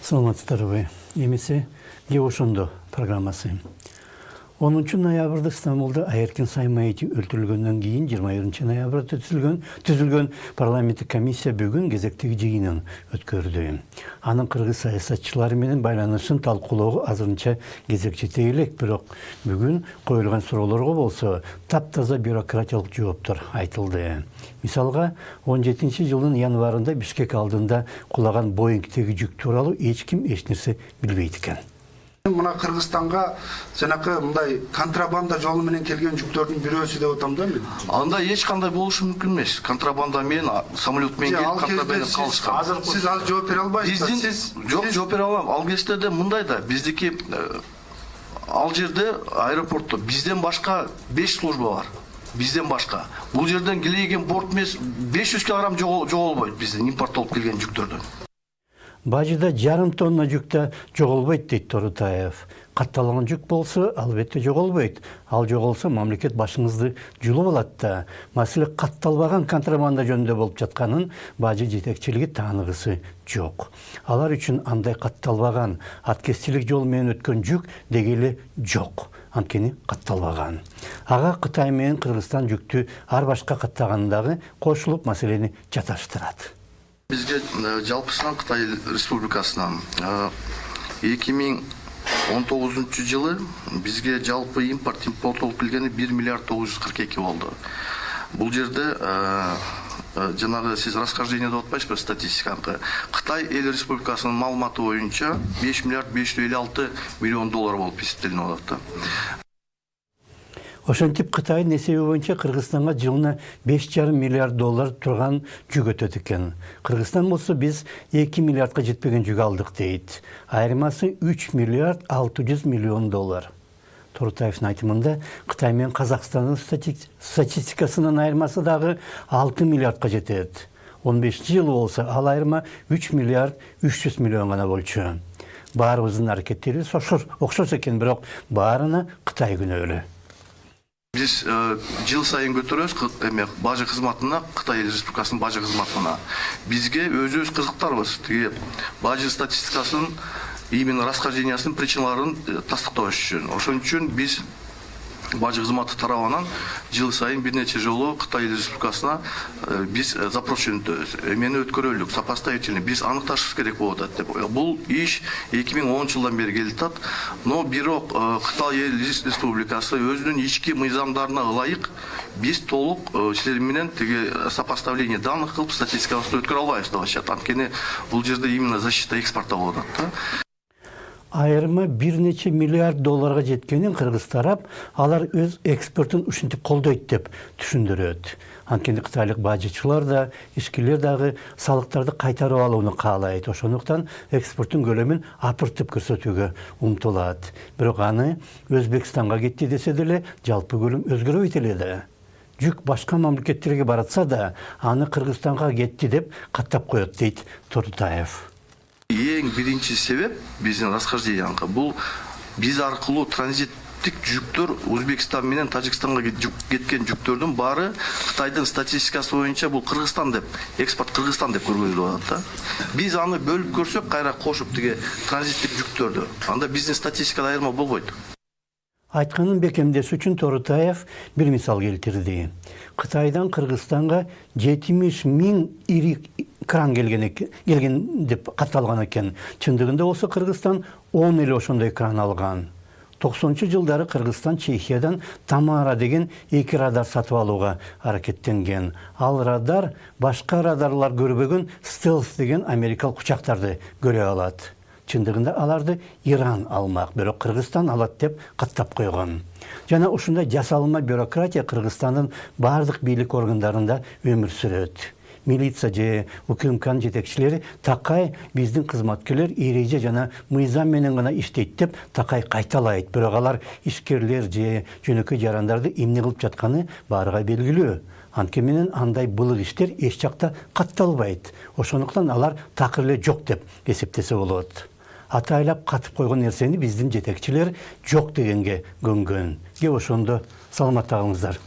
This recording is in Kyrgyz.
Саламатсыздарбы. Эмесе Геошондо программасы. 10 ноябрда Стамбулда Айеркин Саймаевич өлтүрүлгөндөн кийин 21 ноябрда түзүлгөн парламенттик комиссия бүгүн кезектеги жыйынын өткөрдү. Анын кыргыз саясатчылары менен байланышын талкуулоого азырынча кезекчите элек, бирок бүгүн коюлган суроолорго болсо таптаза бюрократиялык жооптор айтылды. Мисалга, 17-жылдын январында Бишкек алдында кулаган Боингтеги жүк тууралуу эч ким эч нерсе билбейт экен. Мына Кыргызстанга жанакы мындай контрабанда жолу менен келген жүктөрдүн бирөөсү деп атам да мен. Анда эч кандай болушу мүмкүн эмес. Контрабанда менен самолет менен келип контрабанда калышкан. Сиз азыр жооп бере албайсыз. Жок, жооп бере алам. Ал кезде де мындай да биздики ал жерде аэропортто бизден башка 5 служба бар. Бизден башка. Бул жерден келген борт эмес 500 кг жоголбойт бизден импорттолуп келген жүктөрдөн. Бажыда жарым тонна жүкті жоғолбойт дейт Торутаев. Катталган жүк болсо, албетте жоголбойт. Ал жоголсо мамлекет башыңызды жулуп алат да. Маселе катталбаган контрабанда жөнүндө болуп жатканын бажы жетекчилиги тааныгысы жок. Алар үчүн андай катталбаган аткезчилик жол менен өткөн жүк дегеле жок. Анткени катталбаган. Ага Кытай менен Кыргызстан жүктү ар башка каттагандагы кошулуп маселени жаташтырат. Бизге жалпысынан Кытай Республикасынан 2019 жылы бизге жалпы импорт болуп келгени 1 миллиард 942 болду. Бул жерде жанагы сиз расхождение деп атпайсызбы статистиканы. Кытай эл республикасынын маалыматы боюнча 5 миллиард 556 миллион доллар болуп эсептелип атат. Ошентип Кытайдын эсеби боюнча Кыргызстанга жылына 5,5 миллиард доллар турган жүк өтөт экен. Кыргызстан болсо биз 2 миллиардка жетпеген жүк алдык дейт. Айырмасы 3 миллиард 600 миллион доллар. Торутаевдин айтымында Кытай менен Казакстандын статистикасынын айырмасы дагы 6 миллиардка жетет. 15-жылы болсо ал айырма 3 миллиард 300 миллион гана болчу. Баарыбыздын аракеттери окшош экен, бирок баарына Кытай күнөөлүү. Биз жыл сайын көтөрөбүз бажы кызматына, Кытай Республикасынын бажы кызматына. Бизге өзүбүз кызыктарбыз. Тиги бажы статистикасынын именно расхождениясынын причиналарын тастыктабаш үчүн. Ошон үчүн биз бажы кызматы тарабынан жыл сайын бир нече жолу Кытай Республикасына биз запрос жөнөтөбүз. Эмени өткөрөлүк, сопоставительный, биз аныкташыбыз керек болуп атат деп. Бул иш 2010 жылдан бери келип атат. Но бирок Кытай Республикасы өзүнүн ички мыйзамдарына ылайык биз толук силер менен тиги сопоставление данных кылып статистикабызды өткөрө албайбыз деп атышат. Анткени бул жерде именно защита экспорта болуп атат. Айырма бир нече миллиард долларга жеткенин кыргыз тарап алар өз экспортун ушинтип колдойт деп түшүндүрөт. Анткени кытайлык бажычылар да, ишкерлер дагы салыктарды кайтарып алууну каалайт. Ошондуктан экспорттун көлөмүн апыртып көрсөтүүгө умтулат. Бирок аны Өзбекстанга кетти десе деле жалпы көлөм өзгөрбөйт эле да. Жүк башка мамлекеттерге баратса да, аны Кыргызстанга кетти деп каттап коет дейт Торутаев. Эң биринчи себеп биздин расхождениянга бул биз аркылуу транзиттик жүктөр Өзбекстан менен Тажикстанга кеткен жүктөрдүн баары Кытайдын статистикасы боюнча бул Кыргызстан деп, экспорт Кыргызстан деп көргөзүлүп атат да. Биз аны бөлүп көрсөк, кайра кошуп тиги транзиттик жүктөрдү, анда биздин статистикада айырма болбойт. Айтканын бекемдеш үчүн Торутаев бир мисал келтирди. Кытайдан Кыргызстанга 70 миң ири кран келген деп катталган экен. Чындыгында болсо Кыргызстан 10 эле ошондой кран алган. 90-жылдары Кыргызстан Чехиядан Тамара деген 2 радар сатып алууга аракеттенген. Ал радар башка радарлар көрбөгөн стелс деген америкалык учактарды көрө алат. Чындыгында аларды Иран алмак, бирок Кыргызстан алат деп каттап койгон. Жана ушундай жасалма бюрократия Кыргызстандын бардык бийлик органдарында өмүр сүрөт. Милиция же УКМКнын жетекчилери такай биздин кызматкерлер эреже жана мыйзам менен гана иштейт деп такай кайталайт. Бирок алар ишкерлер же жөнөкөй жарандарды эмне кылып жатканы баарыга белгилүү. Анткени менен андай былык иштер эч жакта катталбайт. Ошондуктан алар такыр эле жок деп эсептесе болот. Атайлап катып койгон нерсени биздин жетекчилер жок дегенге көнгөн. Ошондо саламатта калыңыздар.